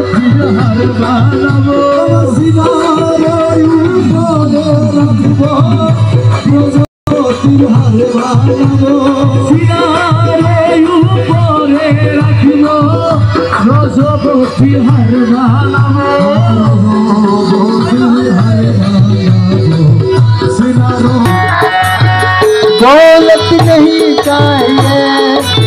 हर बालावो scenario ऊपर रखबो रोजोतिर हर बालावो scenario ऊपर रखबो रोजोतिर हर बालावो सिनारो दौलत नहीं चाहिए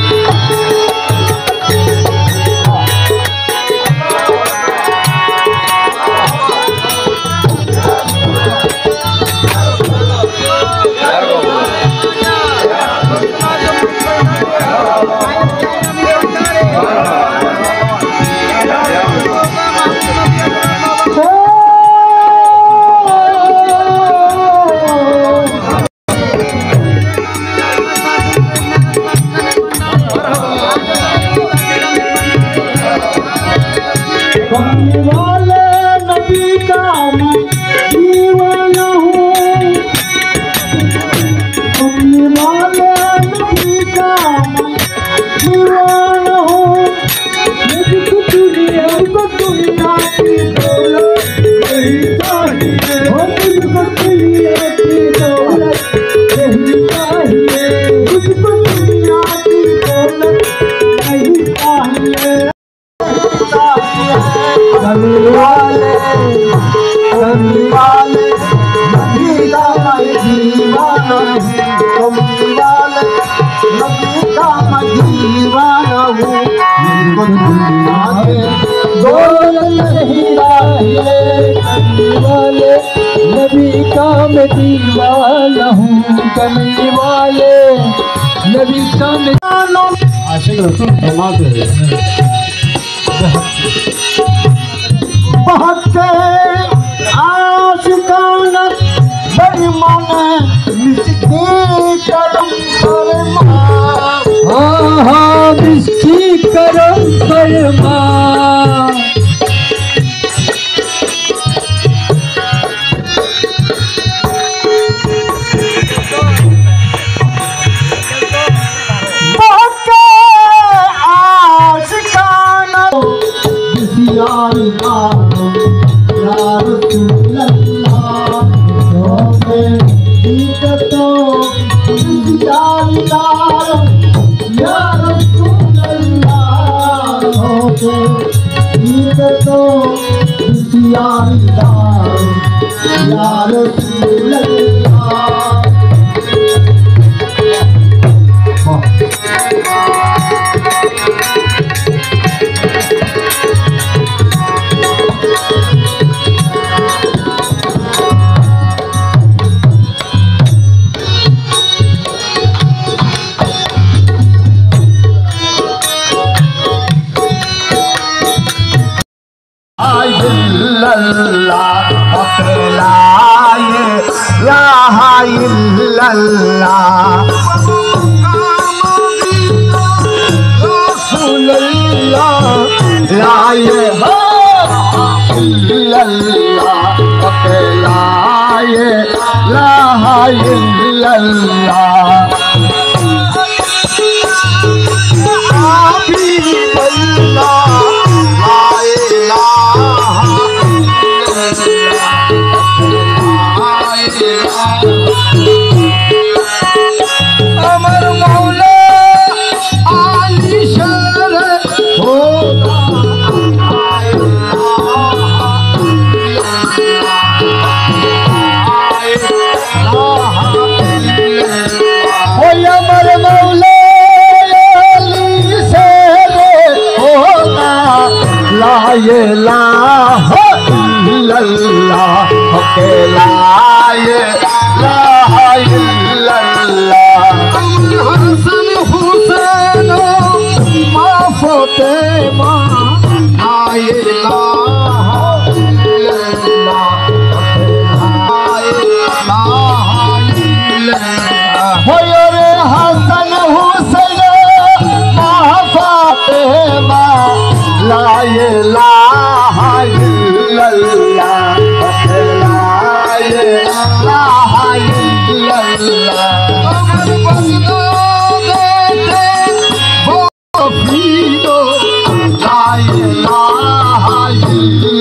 नबी का मैं दीवाना हूँ कमली वाले नबी का मैं आशिक रसूल फरमाते हैं बहुत से आशिकाना बेईमान मिस्की करम फरमा हाँ मिस्की करम फरमा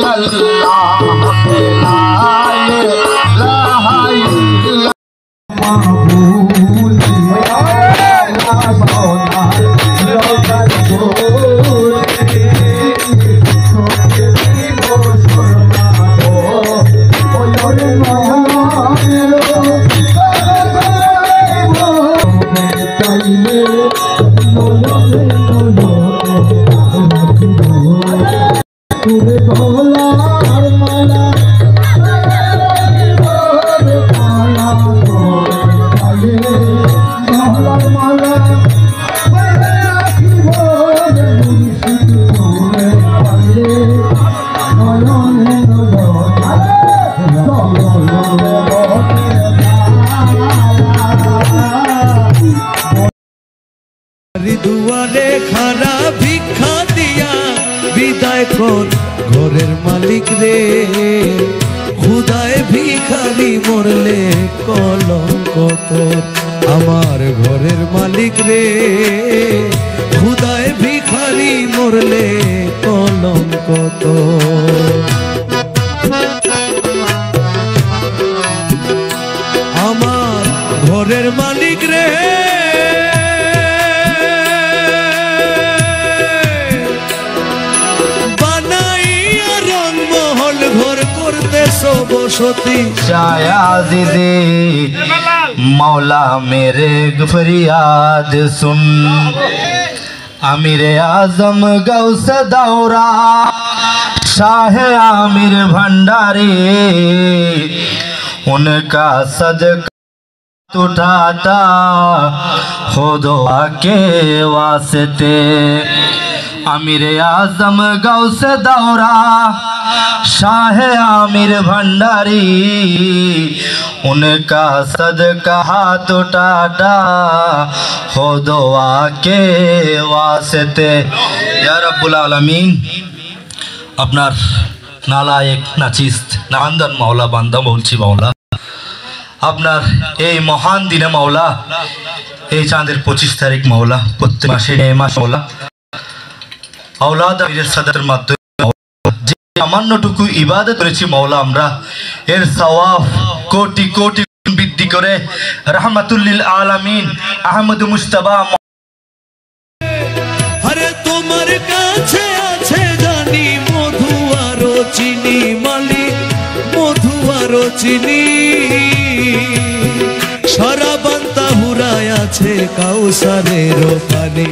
इल्लल्लाह ला इलाहा इल्लल्लाह माबूद ला सौदा रोकर बोल सोचती वो शर्मा हो ओरे दुआरे खाना भिक्षा दिया विदाय कर घरेर मालिक रे खुदाय भिखारी मरले कलंक तोर आमार घरेर मालिक रे खुदाय भिखारी मरले कलंक तोर आमार घरेर मालिक रे बसती शायाज़िदे मौला मेरे फरियाद सुन अमीर आज़म गौस दौरा शाह आमिर भंडारी उनका सदका उठाता हो दुआ के वास्ते अमीर आज़म गौस दौरा शाह आमिर भंडारी उनका सदका हाथ उठाता हो दुआ के वास्ते या रब्बुल आलमीन আপনার নালায়েক নাচিস্ত নান্দান মাওলা বান্দা বলছি মাওলা আপনার এই মহান দিনে মাওলা এই চাঁদের 25 তারিখ মাওলা প্রত্যেক মাসে এই মাস মাওলা আওলাদ আমিরের সাদাতের মাধ্যমে সামান্যটুকু ইবাদত করেছি মাওলা আমরা এর সওয়াব কোটি কোটি বৃদ্ধি করে রাহমাতুল লিল আলামিন আহমদ মুস্তাফা আরে তোমার কাছে আছে জানি মধু আর চিনি মালিক মধু আর চিনি সারা বান্তা হুরায় আছে কাউসারের পানি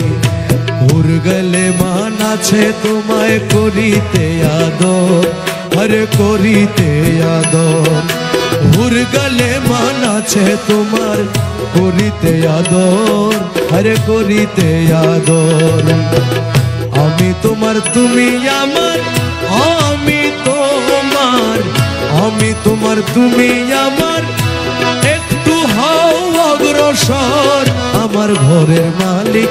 হুর গলে মান আছে তোমায় করিতে আদর হরে করিতে আদর হুর গলে মান আছে তোমার করিতে আদর হরে করিতে আদর আমি তোমার তুমি আমার আমি তোমার তুমি আমার একটু হও অগ্রসর আমার ঘরের মালিক